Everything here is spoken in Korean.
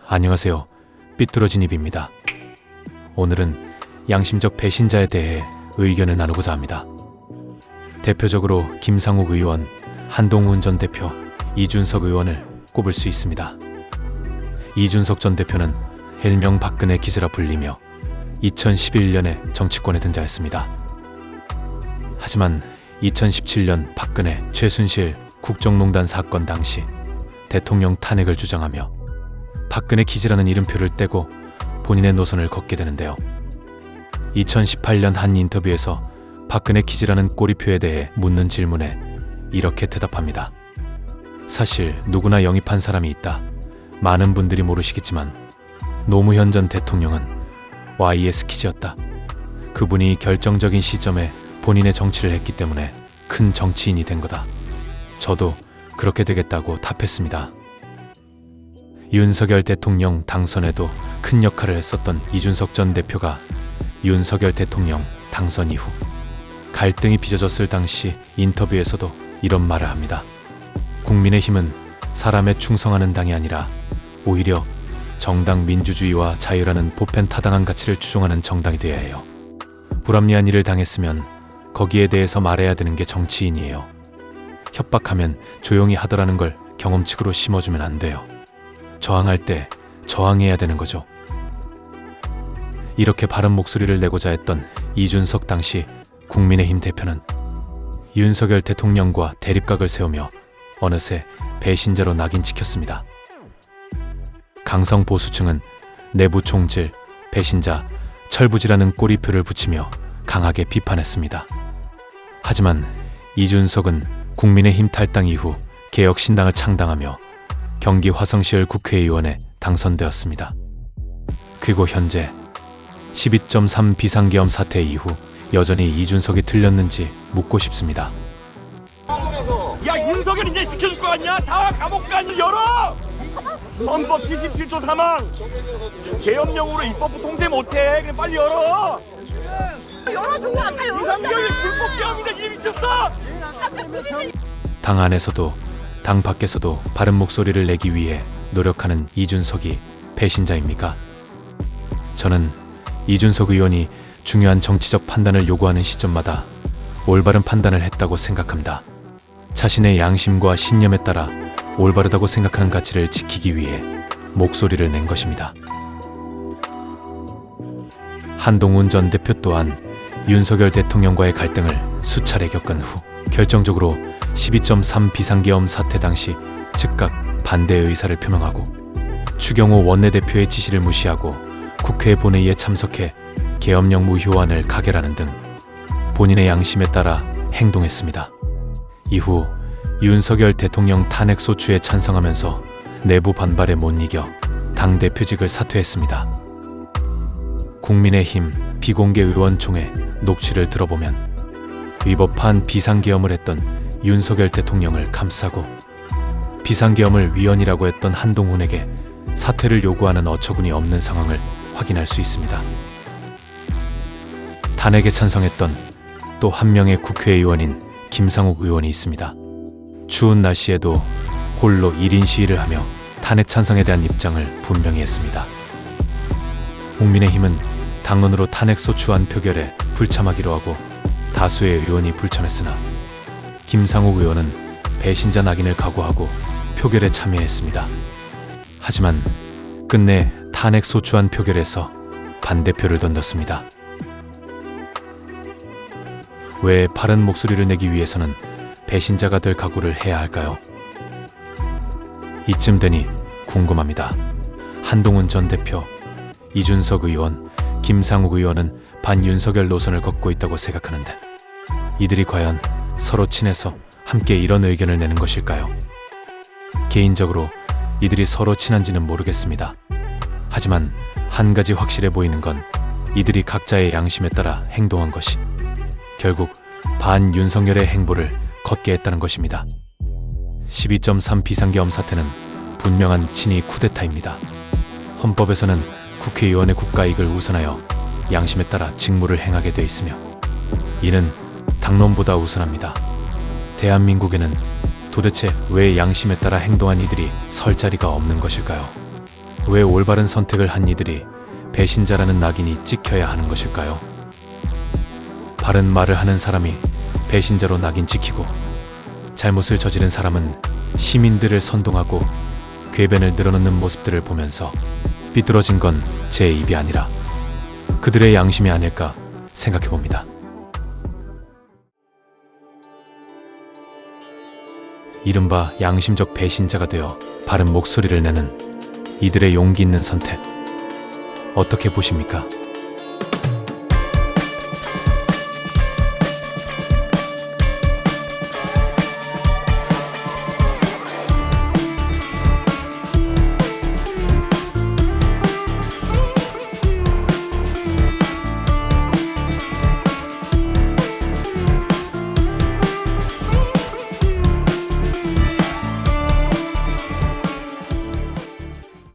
안녕하세요. 삐뚤어진 입입니다. 오늘은 양심적 배신자에 대해 의견을 나누고자 합니다. 대표적으로 김상욱 의원, 한동훈 전 대표, 이준석 의원을 꼽을 수 있습니다. 이준석 전 대표는 일명 박근혜 기세라 불리며 2011년에 정치권에 등장했습니다. 하지만 2017년 박근혜, 최순실 국정농단 사건 당시 대통령 탄핵을 주장하며 박근혜 기지라는 이름표를 떼고 본인의 노선을 걷게 되는데요. 2018년 한 인터뷰에서 박근혜 기지라는 꼬리표에 대해 묻는 질문에 이렇게 대답합니다. 사실 누구나 영입한 사람이 있다. 많은 분들이 모르시겠지만 노무현 전 대통령은 YS 기지였다. 그분이 결정적인 시점에 본인의 정치를 했기 때문에 큰 정치인이 된 거다. 저도 그렇게 되겠다고 답했습니다. 윤석열 대통령 당선에도 큰 역할을 했었던 이준석 전 대표가 윤석열 대통령 당선 이후 갈등이 빚어졌을 당시 인터뷰에서도 이런 말을 합니다. 국민의힘은 사람에 충성하는 당이 아니라 오히려 정당 민주주의와 자유라는 보편타당한 가치를 추종하는 정당이 되어야 해요. 불합리한 일을 당했으면 거기에 대해서 말해야 되는 게 정치인이에요. 협박하면 조용히 하더라는 걸 경험칙으로 심어주면 안 돼요. 저항할 때 저항해야 되는 거죠. 이렇게 바른 목소리를 내고자 했던 이준석 당시 국민의힘 대표는 윤석열 대통령과 대립각을 세우며 어느새 배신자로 낙인 찍혔습니다. 강성 보수층은 내부 총질, 배신자, 철부지라는 꼬리표를 붙이며 강하게 비판했습니다. 하지만 이준석은 국민의힘 탈당 이후 개혁신당을 창당하며 경기 화성시을 국회의원에 당선되었습니다. 그리고 현재 12.3 비상계엄 사태 이후 여전히 이준석이 틀렸는지 묻고 싶습니다. 야, 윤석열 이제 지켜줄 거 아니야? 다 감옥 가니 열어! 헌법 77조 3항 계엄령으로 입법부 통제 못해. 그럼 빨리 열어! 열어줘. 아까 윤석열이 열었잖아. 불법 계엄인데 이 미쳤어! 당 안에서도 당 밖에서도 바른 목소리를 내기 위해 노력하는 이준석이 배신자입니까? 저는 이준석 의원이 중요한 정치적 판단을 요구하는 시점마다 올바른 판단을 했다고 생각합니다. 자신의 양심과 신념에 따라 올바르다고 생각하는 가치를 지키기 위해 목소리를 낸 것입니다. 한동훈 전 대표 또한 윤석열 대통령과의 갈등을 수차례 겪은 후 결정적으로 12.3 비상계엄 사태 당시 즉각 반대 의사를 표명하고 추경호 원내대표의 지시를 무시하고 국회 본회의에 참석해 계엄령 무효안을 가결하는 등 본인의 양심에 따라 행동했습니다. 이후 윤석열 대통령 탄핵 소추에 찬성하면서 내부 반발에 못 이겨 당대표직을 사퇴했습니다. 국민의힘 비공개 의원총회 녹취를 들어보면 위법한 비상계엄을 했던 윤석열 대통령을 감싸고 비상계엄을 위헌이라고 했던 한동훈에게 사퇴를 요구하는 어처구니 없는 상황을 확인할 수 있습니다. 탄핵에 찬성했던 또 한 명의 국회의원인 김상욱 의원이 있습니다. 추운 날씨에도 홀로 1인 시위를 하며 탄핵 찬성에 대한 입장을 분명히 했습니다. 국민의힘은 당론으로 탄핵 소추안 표결에 불참하기로 하고 다수의 의원이 불참했으나 김상욱 의원은 배신자 낙인을 각오하고 표결에 참여했습니다. 하지만 끝내 탄핵 소추안 표결에서 반대표를 던졌습니다. 왜 바른 목소리를 내기 위해서는 배신자가 될 각오를 해야 할까요? 이쯤 되니 궁금합니다. 한동훈 전 대표, 이준석 의원, 김상욱 의원은 반윤석열 노선을 걷고 있다고 생각하는데 이들이 과연 서로 친해서 함께 이런 의견을 내는 것일까요? 개인적으로 이들이 서로 친한지는 모르겠습니다. 하지만 한 가지 확실해 보이는 건 이들이 각자의 양심에 따라 행동한 것이 결국 반윤석열의 행보를 걷게 했다는 것입니다. 12.3 비상계엄 사태는 분명한 친이 쿠데타입니다. 헌법에서는 국회의원의 국가이익을 우선하여 양심에 따라 직무를 행하게 돼 있으며 이는 당론보다 우선합니다. 대한민국에는 도대체 왜 양심에 따라 행동한 이들이 설 자리가 없는 것일까요? 왜 올바른 선택을 한 이들이 배신자라는 낙인이 찍혀야 하는 것일까요? 바른 말을 하는 사람이 배신자로 낙인 찍히고, 잘못을 저지른 사람은 시민들을 선동하고 궤변을 늘어놓는 모습들을 보면서 삐뚤어진 건 제 입이 아니라 그들의 양심이 아닐까 생각해봅니다. 이른바 양심적 배신자가 되어 바른 목소리를 내는 이들의 용기 있는 선택, 어떻게 보십니까?